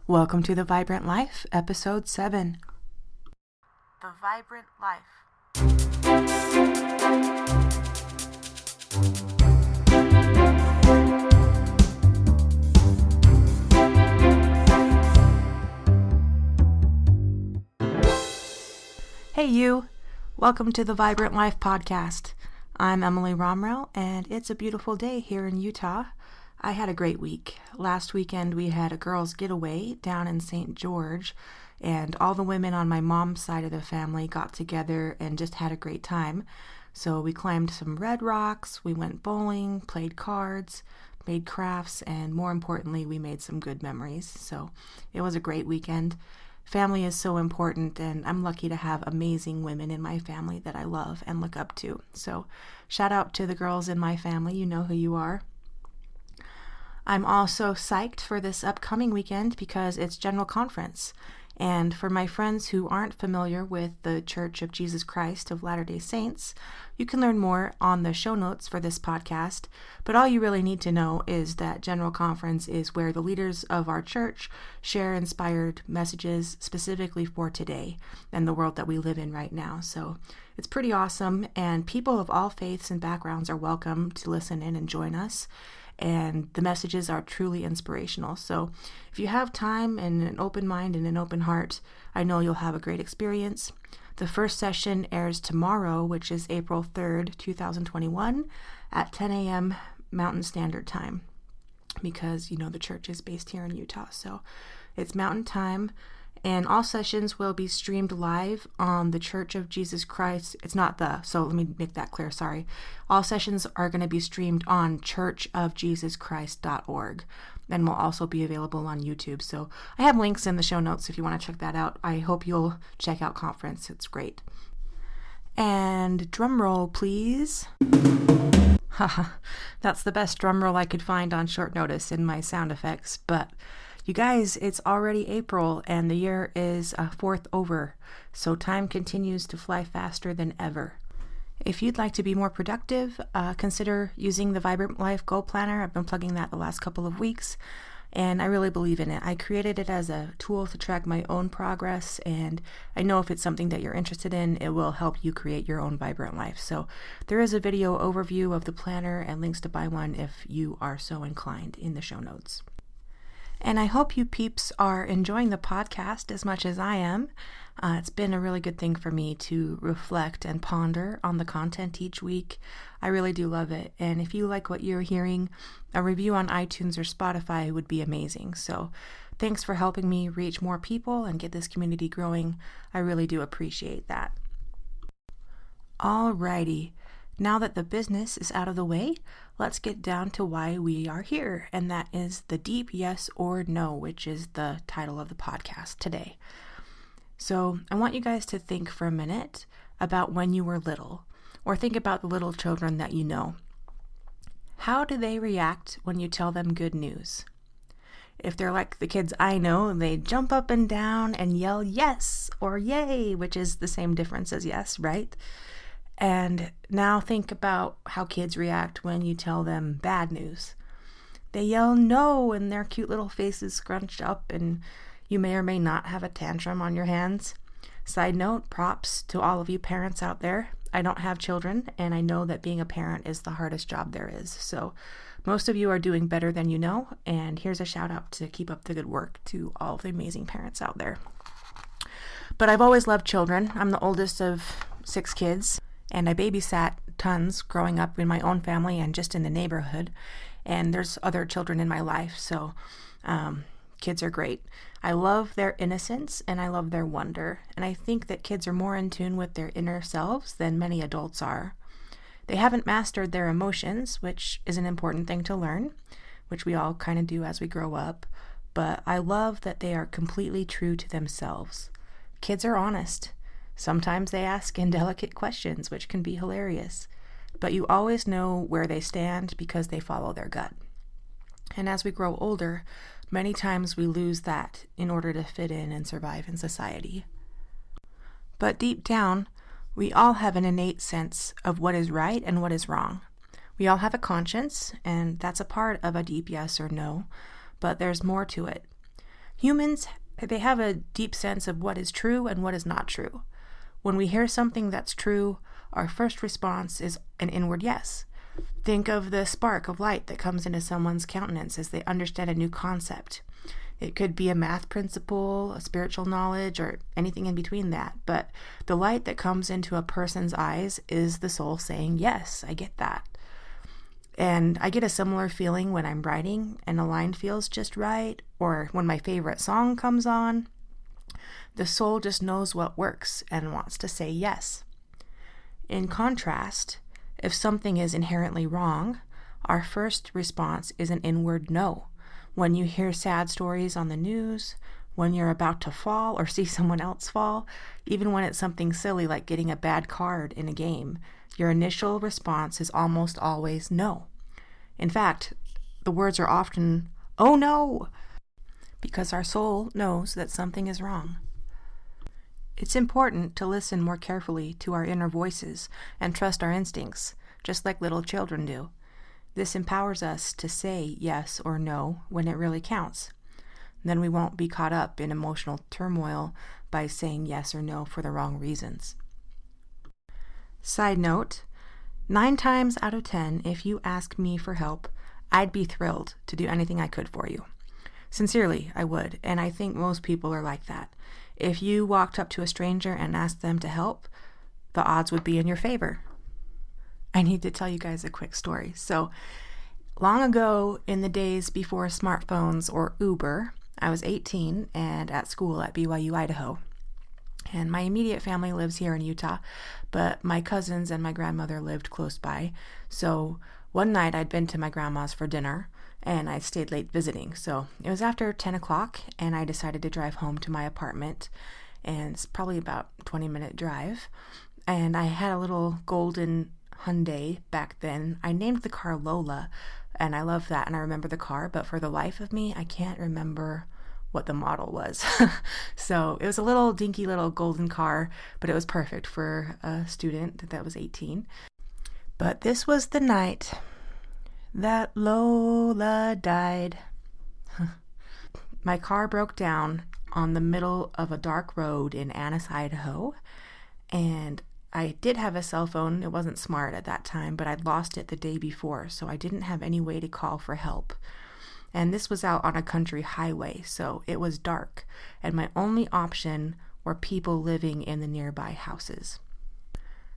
Welcome to The Vibrant Life, Episode 7. The Vibrant Life. Hey you! Welcome to the Vibrant Life podcast. I'm Emily Romrell, and it's a beautiful day here in Utah. I had a great week. Last weekend we had a girls' getaway down in St. George, and all the women on my mom's side of the family got together and just had a great time. So we climbed some red rocks, we went bowling, played cards, made crafts, and more importantly, we made some good memories. So it was a great weekend. Family is so important, and I'm lucky to have amazing women in my family that I love and look up to. So shout out to the girls in my family. You know who you are. I'm also psyched for this upcoming weekend because it's General Conference. And for my friends who aren't familiar with the Church of Jesus Christ of Latter-day Saints, you can learn more on the show notes for this podcast. But all you really need to know is that General Conference is where the leaders of our church share inspired messages specifically for today and the world that we live in right now. So it's pretty awesome, and people of all faiths and backgrounds are welcome to listen in and join us. And the messages are truly inspirational. So if you have time and an open mind and an open heart, I know you'll have a great experience. The first session airs tomorrow, which is April 3rd, 2021 at 10 a.m. Mountain Standard Time, because, you know, the church is based here in Utah. So it's Mountain Time. And all sessions will be streamed live on the Church of Jesus Christ. So let me make that clear, sorry. All sessions are going to be streamed on churchofjesuschrist.org and will also be available on YouTube. So I have links in the show notes if you want to check that out. I hope you'll check out Conference. It's great. And drum roll, please. Haha, that's the best drum roll I could find on short notice in my sound effects, but you guys, it's already April and the year is a fourth over, so time continues to fly faster than ever. If you'd like to be more productive, consider using the Vibrant Life Goal Planner. I've been plugging that the last couple of weeks, and I really believe in it. I created it as a tool to track my own progress, and I know if it's something that you're interested in, it will help you create your own vibrant life. So there is a video overview of the planner and links to buy one if you are so inclined in the show notes. And I hope you peeps are enjoying the podcast as much as I am. It's been a really good thing for me to reflect and ponder on the content each week. I really do love it. And if you like what you're hearing, a review on iTunes or Spotify would be amazing. So thanks for helping me reach more people and get this community growing. I really do appreciate that. Alrighty. Now that the business is out of the way, let's get down to why we are here, and that is the deep yes or no, which is the title of the podcast today. So I want you guys to think for a minute about when you were little, or think about the little children that you know. How do they react when you tell them good news? If they're like the kids I know, they jump up and down and yell yes or yay, which is the same difference as yes, right? And now think about how kids react when you tell them bad news. They yell no, and their cute little faces scrunch up, and you may or may not have a tantrum on your hands. Side note, props to all of you parents out there. I don't have children, and I know that being a parent is the hardest job there is. So most of you are doing better than you know, and here's a shout out to keep up the good work to all the amazing parents out there. But I've always loved children. I'm the oldest of 6 kids. And I babysat tons growing up in my own family and just in the neighborhood. And there's other children in my life, so kids are great. I love their innocence and I love their wonder. And I think that kids are more in tune with their inner selves than many adults are. They haven't mastered their emotions, which is an important thing to learn, which we all kind of do as we grow up. But I love that they are completely true to themselves. Kids are honest. Sometimes they ask indelicate questions, which can be hilarious, but you always know where they stand because they follow their gut. And as we grow older, many times we lose that in order to fit in and survive in society. But deep down, we all have an innate sense of what is right and what is wrong. We all have a conscience, and that's a part of a deep yes or no, but there's more to it. Humans, they have a deep sense of what is true and what is not true. When we hear something that's true, our first response is an inward yes. Think of the spark of light that comes into someone's countenance as they understand a new concept. It could be a math principle, a spiritual knowledge, or anything in between that. But the light that comes into a person's eyes is the soul saying, yes, I get that. And I get a similar feeling when I'm writing and a line feels just right, or when my favorite song comes on. The soul just knows what works and wants to say yes. In contrast, if something is inherently wrong, our first response is an inward no. When you hear sad stories on the news, when you're about to fall or see someone else fall, even when it's something silly like getting a bad card in a game, your initial response is almost always no. In fact, the words are often, oh no, because our soul knows that something is wrong. It's important to listen more carefully to our inner voices and trust our instincts, just like little children do. This empowers us to say yes or no when it really counts. Then we won't be caught up in emotional turmoil by saying yes or no for the wrong reasons. Side note, 9 times out of 10, if you ask me for help, I'd be thrilled to do anything I could for you. Sincerely, I would, and I think most people are like that. If you walked up to a stranger and asked them to help, the odds would be in your favor. I need to tell you guys a quick story. So, long ago, in the days before smartphones or Uber, I was 18 and at school at BYU, Idaho. And my immediate family lives here in Utah, but my cousins and my grandmother lived close by. So one night I'd been to my grandma's for dinner, and I stayed late visiting. So it was after 10 o'clock, and I decided to drive home to my apartment, and it's probably about a 20-minute drive. And I had a little golden Hyundai back then. I named the car Lola, and I love that, and I remember the car, but for the life of me, I can't remember what the model was. So it was a little dinky little golden car, but it was perfect for a student that was 18. But this was the night that Lola died. My car broke down on the middle of a dark road in Annis, Idaho, and I did have a cell phone. It wasn't smart at that time, but I'd lost it the day before, so I didn't have any way to call for help. And this was out on a country highway, so it was dark, and my only option were people living in the nearby houses.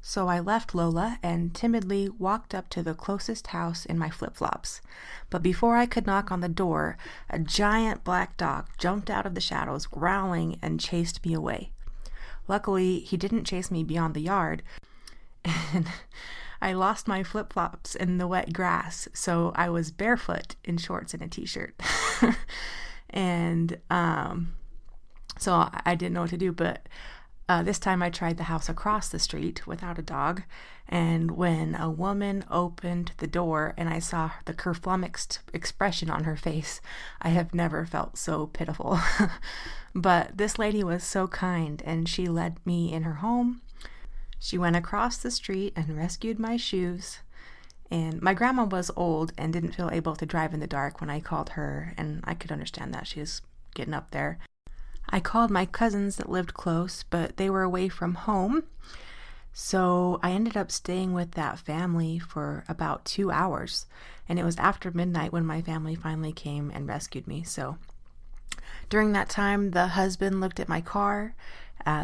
So I left Lola and timidly walked up to the closest house in my flip-flops. But before I could knock on the door, a giant black dog jumped out of the shadows, growling, and chased me away. Luckily, he didn't chase me beyond the yard, and I lost my flip-flops in the wet grass, so I was barefoot in shorts and a t-shirt. And so I didn't know what to do, but this time I tried the house across the street without a dog, and when a woman opened the door and I saw the kerflummoxed expression on her face, I have never felt so pitiful. But this lady was so kind, and she led me in her home. She went across the street and rescued my shoes. And my grandma was old and didn't feel able to drive in the dark when I called her, and I could understand that. She was getting up there. I called my cousins that lived close, but they were away from home. So I ended up staying with that family for about 2 hours. And it was after midnight when my family finally came and rescued me. So during that time, the husband looked at my car.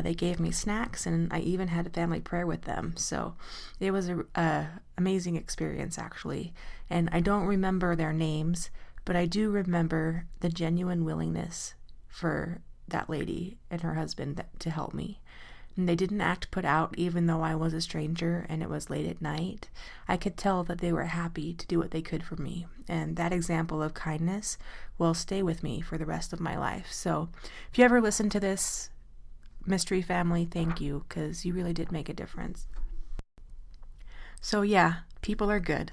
They gave me snacks, and I even had a family prayer with them. So it was a amazing experience, actually. And I don't remember their names, but I do remember the genuine willingness for that lady and her husband to help me. And they didn't act put out, even though I was a stranger and it was late at night. I could tell that they were happy to do what they could for me. And that example of kindness will stay with me for the rest of my life. So if you ever listen to this, mystery family, thank you, because you really did make a difference. So yeah, people are good,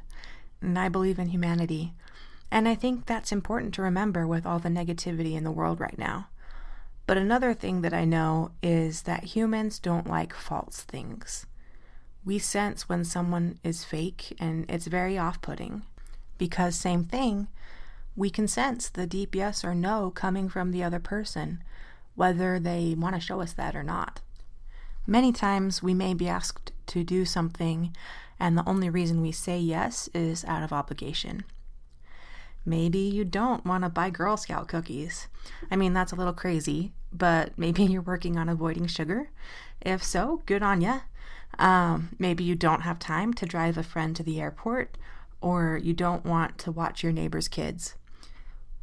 and I believe in humanity. And I think that's important to remember with all the negativity in the world right now. But another thing that I know is that humans don't like false things. We sense when someone is fake, and it's very off-putting. Because same thing, We can sense the deep yes or no coming from the other person, whether they want to show us that or not. Many times we may be asked to do something, and the only reason we say yes is out of obligation. Maybe you don't want to buy Girl Scout cookies. I mean, that's a little crazy, but maybe you're working on avoiding sugar. If so, good on ya. Maybe you don't have time to drive a friend to the airport, or you don't want to watch your neighbor's kids.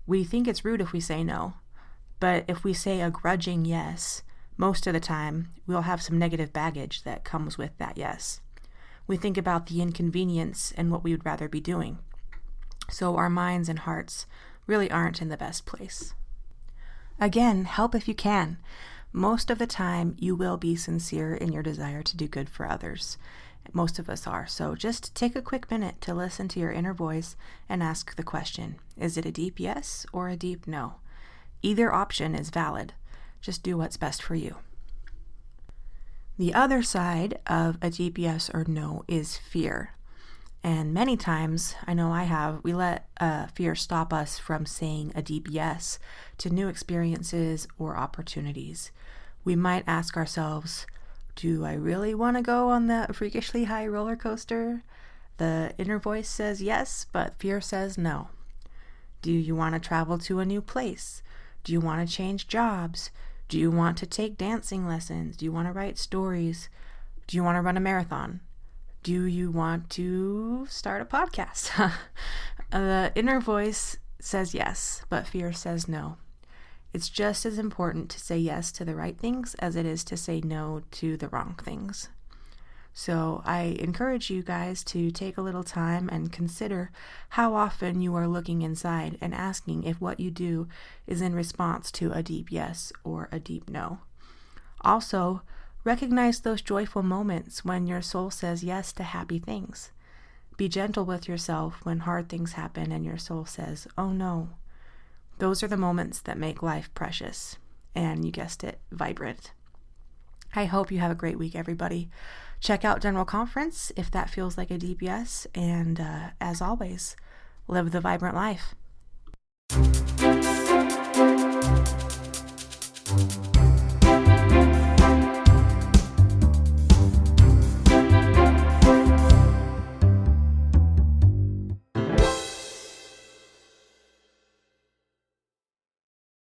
We think it's rude if we say no, but if we say a grudging yes, most of the time we'll have some negative baggage that comes with that yes. We think about the inconvenience and what we would rather be doing. So our minds and hearts really aren't in the best place. Again, help if you can. Most of the time, you will be sincere in your desire to do good for others. Most of us are. So just take a quick minute to listen to your inner voice and ask the question, is it a deep yes or a deep no? Either option is valid. Just do what's best for you. The other side of a deep yes or no is fear. And many times, I know I have, we let fear stop us from saying a deep yes to new experiences or opportunities. We might ask ourselves, do I really want to go on the freakishly high roller coaster? The inner voice says yes, but fear says no. Do you want to travel to a new place? Do you want to change jobs? Do you want to take dancing lessons? Do you want to write stories? Do you want to run a marathon? Do you want to start a podcast? The inner voice says yes, but fear says no. It's just as important to say yes to the right things as it is to say no to the wrong things. So I encourage you guys to take a little time and consider how often you are looking inside and asking if what you do is in response to a deep yes or a deep no. Also, recognize those joyful moments when your soul says yes to happy things. Be gentle with yourself when hard things happen and your soul says, oh no. Those are the moments that make life precious and, you guessed it, vibrant. I hope you have a great week, everybody. Check out General Conference if that feels like a deep yes, and as always, live the vibrant life.